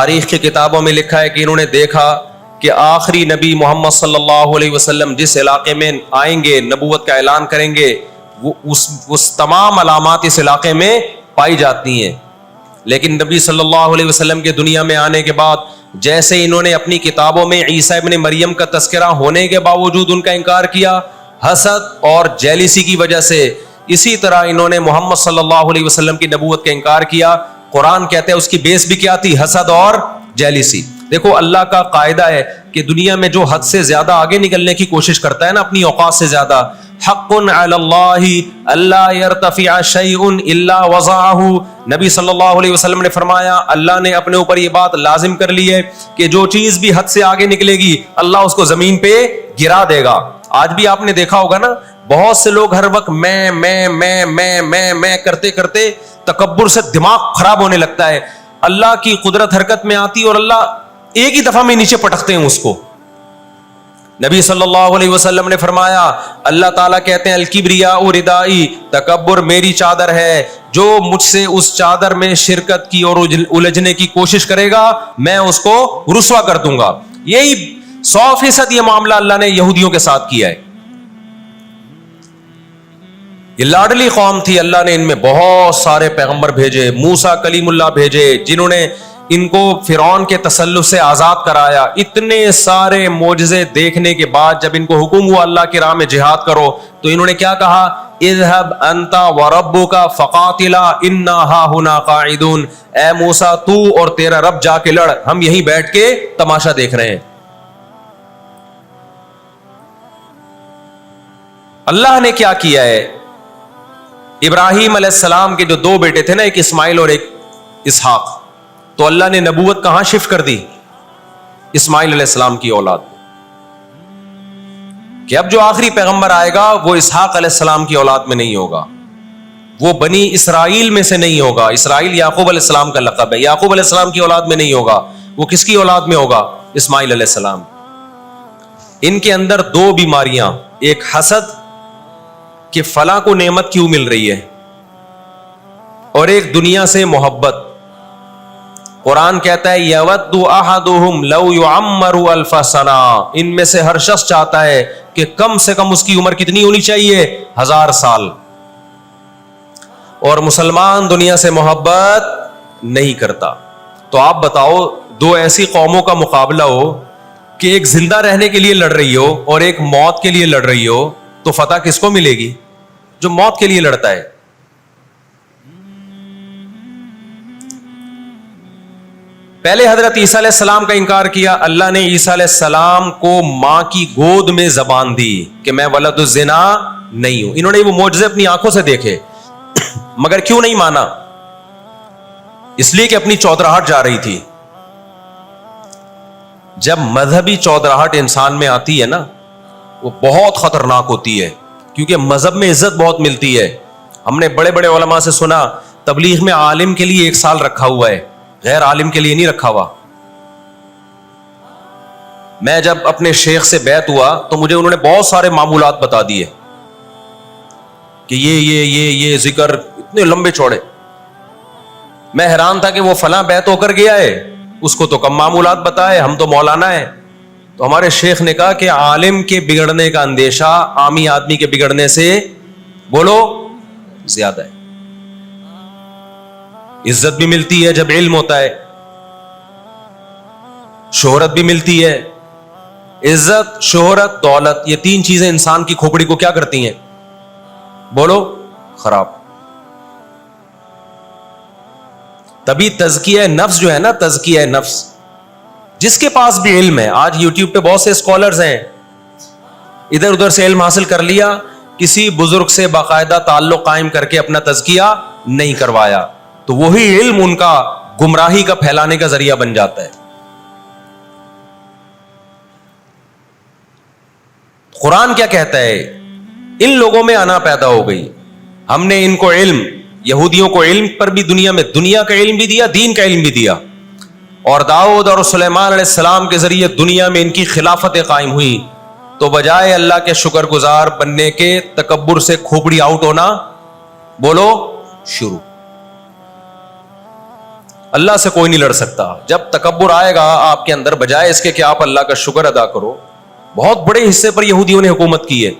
تاریخ کی کتابوں میں لکھا ہے کہ انہوں نے دیکھا کہ آخری نبی محمد صلی اللہ علیہ وسلم جس علاقے میں آئیں گے، نبوت کا اعلان کریں گے، وہ اس تمام علامات اس علاقے میں پائی جاتی ہیں. لیکن نبی صلی اللہ علیہ وسلم کے دنیا میں آنے کے بعد جیسے انہوں نے اپنی کتابوں میں عیسیٰ ابن مریم کا تذکرہ ہونے کے باوجود ان کا انکار کیا حسد اور جیلیسی کی وجہ سے، اسی طرح انہوں نے محمد صلی اللہ علیہ وسلم کی نبوت کا انکار کیا. قرآن کہتے ہیں اس کی بیس بھی کیا تھی؟ حسد اور جیلیسی. دیکھو اللہ کا قاعدہ ہے کہ دنیا میں جو حد سے زیادہ آگے نکلنے کی کوشش کرتا ہے نا اپنی اوقات سے زیادہ، حق علی اللہ اللہ یرتفع شیء الا وضعہ. نبی صلی اللہ علیہ وسلم نے فرمایا اللہ نے اپنے اوپر یہ بات لازم کر لی ہے کہ جو چیز بھی حد سے آگے نکلے گی اللہ اس کو زمین پہ گرا دے گا. آج بھی آپ نے دیکھا ہوگا نا بہت سے لوگ ہر وقت میں کرتے کرتے تکبر سے دماغ خراب ہونے لگتا ہے. اللہ کی قدرت حرکت میں آتی اور اللہ ایک ہی دفعہ میں نیچے پٹکتے ہیں اس کو. نبی صلی اللہ علیہ وسلم نے فرمایا اللہ تعالیٰ کہتے ہیں الکبریاء ردائی، تکبر میری چادر ہے، جو مجھ سے اس چادر میں شرکت کی اور الجھنے کی کوشش کرے گا میں اس کو رسوا کر دوں گا. یہی 100% یہ معاملہ اللہ نے یہودیوں کے ساتھ کیا ہے. یہ لاڈلی قوم تھی، اللہ نے ان میں بہت سارے پیغمبر بھیجے، موسیٰ کلیم اللہ بھیجے جنہوں نے ان کو فرعون کے تسلط سے آزاد کرایا. اتنے سارے معجزے دیکھنے کے بعد جب ان کو حکم ہوا اللہ کی راہ میں جہاد کرو تو انہوں نے کیا کہا؟ اذهب انت وربك فقاتلا انا هاهنا قاعدون. اے موسیٰ تو اور تیرا رب جا کے لڑ، ہم یہیں بیٹھ کے تماشا دیکھ رہے ہیں. اللہ نے کیا کیا ہے؟ ابراہیم علیہ السلام کے جو دو بیٹے تھے نا، ایک اسماعیل اور ایک اسحاق، تو اللہ نے نبوت کہاں شفٹ کر دی؟ اسماعیل علیہ السلام کی اولاد میں، کہ اب جو آخری پیغمبر آئے گا وہ اسحاق علیہ السلام کی اولاد میں نہیں ہوگا، وہ بنی اسرائیل میں سے نہیں ہوگا. اسرائیل یعقوب علیہ السلام کا لقب ہے، یعقوب علیہ السلام کی اولاد میں نہیں ہوگا. وہ کس کی اولاد میں ہوگا؟ اسماعیل علیہ السلام. ان کے اندر دو بیماریاں، ایک حسد کہ فلاں کو نعمت کیوں مل رہی ہے، اور ایک دنیا سے محبت. قرآن کہتا ہے یود احدہم لو یعمر الف سنہ، ان میں سے ہر شخص چاہتا ہے کہ کم سے کم اس کی عمر کتنی ہونی چاہیے؟ 1000 سال. اور مسلمان دنیا سے محبت نہیں کرتا. تو آپ بتاؤ دو ایسی قوموں کا مقابلہ ہو کہ ایک زندہ رہنے کے لیے لڑ رہی ہو اور ایک موت کے لیے لڑ رہی ہو، تو فتح کس کو ملے گی؟ جو موت کے لیے لڑتا ہے. پہلے حضرت عیسیٰ علیہ السلام کا انکار کیا، اللہ نے عیسیٰ علیہ السلام کو ماں کی گود میں زبان دی کہ میں ولد الزنا نہیں ہوں. انہوں نے وہ معجزے اپنی آنکھوں سے دیکھے، مگر کیوں نہیں مانا؟ اس لیے کہ اپنی چودراہٹ جا رہی تھی. جب مذہبی چودراہٹ انسان میں آتی ہے نا وہ بہت خطرناک ہوتی ہے، کیونکہ مذہب میں عزت بہت ملتی ہے. ہم نے بڑے بڑے علماء سے سنا تبلیغ میں عالم کے لیے 1 سال رکھا ہوا ہے، غیر عالم کے لیے نہیں رکھا ہوا. میں جب اپنے شیخ سے بیعت ہوا تو مجھے انہوں نے بہت سارے معمولات بتا دیے کہ یہ ذکر اتنے لمبے چوڑے. میں حیران تھا کہ وہ فلاں بیعت ہو کر گیا ہے، اس کو تو کم معمولات بتائے، ہم تو مولانا ہیں. تو ہمارے شیخ نے کہا کہ عالم کے بگڑنے کا اندیشہ عامی آدمی کے بگڑنے سے بولو زیادہ ہے. عزت بھی ملتی ہے جب علم ہوتا ہے، شہرت بھی ملتی ہے. عزت، شہرت، دولت، یہ 3 چیزیں انسان کی کھوپڑی کو کیا کرتی ہیں؟ بولو خراب. تبھی تزکیہ نفس جو ہے نا، تزکیہ نفس، جس کے پاس بھی علم ہے، آج یوٹیوب پہ بہت سے اسکالرز ہیں، ادھر ادھر سے علم حاصل کر لیا، کسی بزرگ سے باقاعدہ تعلق قائم کر کے اپنا تزکیہ نہیں کروایا، تو وہی علم ان کا گمراہی کا پھیلانے کا ذریعہ بن جاتا ہے. قرآن کیا کہتا ہے؟ ان لوگوں میں انا پیدا ہو گئی، ہم نے ان کو علم، یہودیوں کو علم پر بھی دنیا کا علم بھی دیا، دین کا علم بھی دیا. اور داؤد اور سلیمان علیہ السلام کے ذریعے دنیا میں ان کی خلافتیں قائم ہوئی. تو بجائے اللہ کے شکر گزار بننے کے تکبر سے کھوپڑی آؤٹ ہونا، بولو شروع. اللہ سے کوئی نہیں لڑ سکتا. جب تکبر آئے گا آپ کے اندر, بجائے اس کے کہ آپ اللہ کا شکر ادا کرو, بہت بڑے حصے پر یہودیوں نے حکومت کی ہے.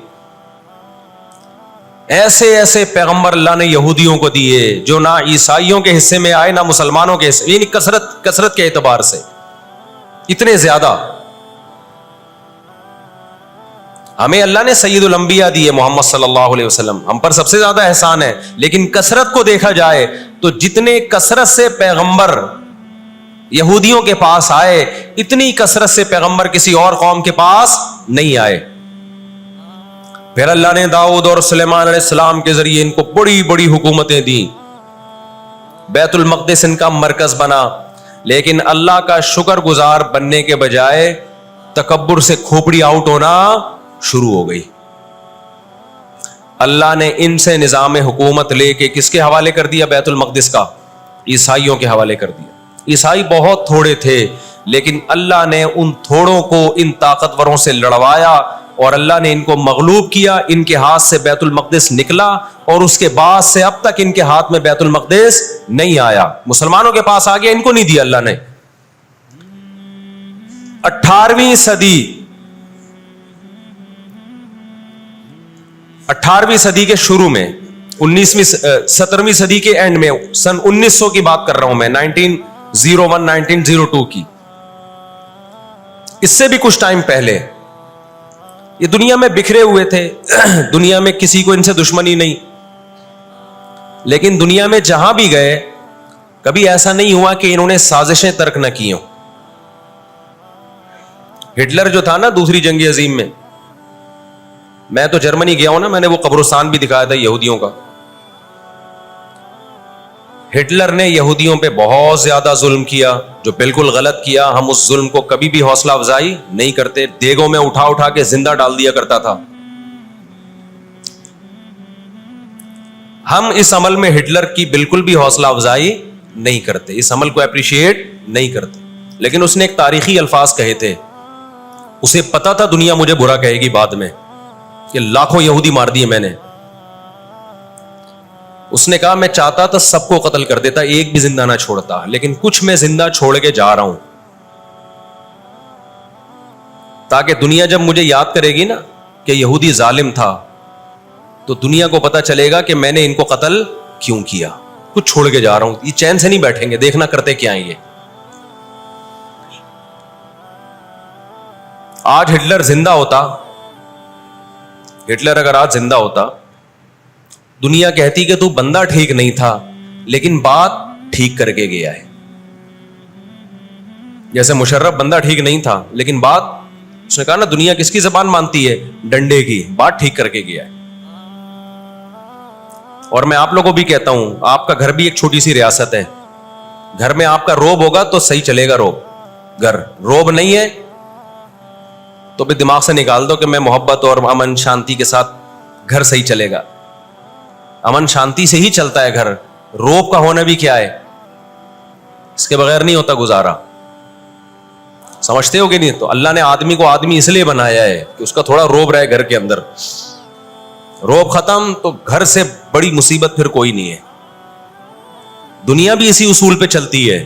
ایسے ایسے پیغمبر اللہ نے یہودیوں کو دیے جو نہ عیسائیوں کے حصے میں آئے نہ مسلمانوں کے حصے, یعنی کثرت کے اعتبار سے اتنے زیادہ. ہمیں اللہ نے سید الانبیاء دیے محمد صلی اللہ علیہ وسلم, ہم پر سب سے زیادہ احسان ہے. لیکن کثرت کو دیکھا جائے تو جتنے کثرت سے پیغمبر یہودیوں کے پاس آئے, اتنی کثرت سے پیغمبر کسی اور قوم کے پاس نہیں آئے. پھر اللہ نے داؤد اور سلیمان علیہ السلام کے ذریعے ان کو بڑی بڑی حکومتیں دیں, بیت المقدس ان کا مرکز بنا. لیکن اللہ کا شکر گزار بننے کے بجائے تکبر سے کھوپڑی آؤٹ ہونا شروع ہو گئی. اللہ نے ان سے نظام حکومت لے کے کس کے حوالے کر دیا؟ بیت المقدس کا عیسائیوں کے حوالے کر دیا. عیسائی بہت تھوڑے تھے, لیکن اللہ نے ان تھوڑوں کو ان طاقتوروں سے لڑوایا اور اللہ نے ان کو مغلوب کیا. ان کے ہاتھ سے بیت المقدس نکلا اور اس کے بعد سے اب تک ان کے ہاتھ میں بیت المقدس نہیں آیا. مسلمانوں کے پاس آ گیا, ان کو نہیں دیا اللہ نے. 18ویں صدی کے شروع میں, 17ویں صدی کے اینڈ میں, سن 1900 کی بات کر رہا ہوں میں, 1901 1902 کی, اس سے بھی کچھ ٹائم پہلے, یہ دنیا میں بکھرے ہوئے تھے. دنیا میں کسی کو ان سے دشمنی نہیں, لیکن دنیا میں جہاں بھی گئے کبھی ایسا نہیں ہوا کہ انہوں نے سازشیں ترک نہ کی ہوں. ہٹلر جو تھا نا دوسری جنگ عظیم میں تو جرمنی گیا ہوں نا, میں نے وہ قبرستان بھی دکھایا تھا یہودیوں کا. ہٹلر نے یہودیوں پہ بہت زیادہ ظلم کیا, جو بالکل غلط کیا. ہم اس ظلم کو کبھی بھی حوصلہ افزائی نہیں کرتے, دیگوں میں اٹھا اٹھا کے زندہ ڈال دیا کرتا تھا. ہم اس عمل میں ہٹلر کی بالکل بھی حوصلہ افزائی نہیں کرتے, اس عمل کو اپریشیٹ نہیں کرتے. لیکن اس نے ایک تاریخی الفاظ کہے تھے, اسے پتا تھا دنیا مجھے برا کہے گی بعد میں کہ لاکھوں یہودی مار دیے میں نے. اس نے کہا میں چاہتا تھا سب کو قتل کر دیتا, ایک بھی زندہ نہ چھوڑتا, لیکن کچھ میں زندہ چھوڑ کے جا رہا ہوں تاکہ دنیا جب مجھے یاد کرے گی نا کہ یہودی ظالم تھا تو دنیا کو پتا چلے گا کہ میں نے ان کو قتل کیوں کیا. کچھ چھوڑ کے جا رہا ہوں, یہ چین سے نہیں بیٹھیں گے, دیکھنا کرتے کیا ہیں یہ. آج ہٹلر زندہ ہوتا, ہٹلر اگر آج زندہ ہوتا, دنیا کہتی کہ تو بندہ ٹھیک نہیں تھا لیکن بات ٹھیک کر کے گیا ہے. جیسے مشرف بندہ ٹھیک نہیں تھا لیکن بات, اس نے کہا نا دنیا کس کی زبان مانتی ہے؟ ڈنڈے کی. بات ٹھیک کر کے گیا ہے. اور میں آپ لوگوں کو بھی کہتا ہوں, آپ کا گھر بھی ایک چھوٹی سی ریاست ہے. گھر میں آپ کا روب ہوگا تو صحیح چلے گا روب. گھر روب نہیں ہے تو بھی دماغ سے نکال دو کہ میں محبت اور امن شانتی کے ساتھ گھر صحیح چلے گا. امن شانتی سے ہی چلتا ہے گھر. روب کا ہونا بھی کیا ہے, اس کے بغیر نہیں ہوتا گزارا. سمجھتے ہو کہ نہیں؟ تو اللہ نے آدمی کو آدمی اس لیے بنایا ہے کہ اس کا تھوڑا روب رہے گھر کے اندر. روب ختم تو گھر سے بڑی مصیبت پھر کوئی نہیں ہے. دنیا بھی اسی اصول پہ چلتی ہے.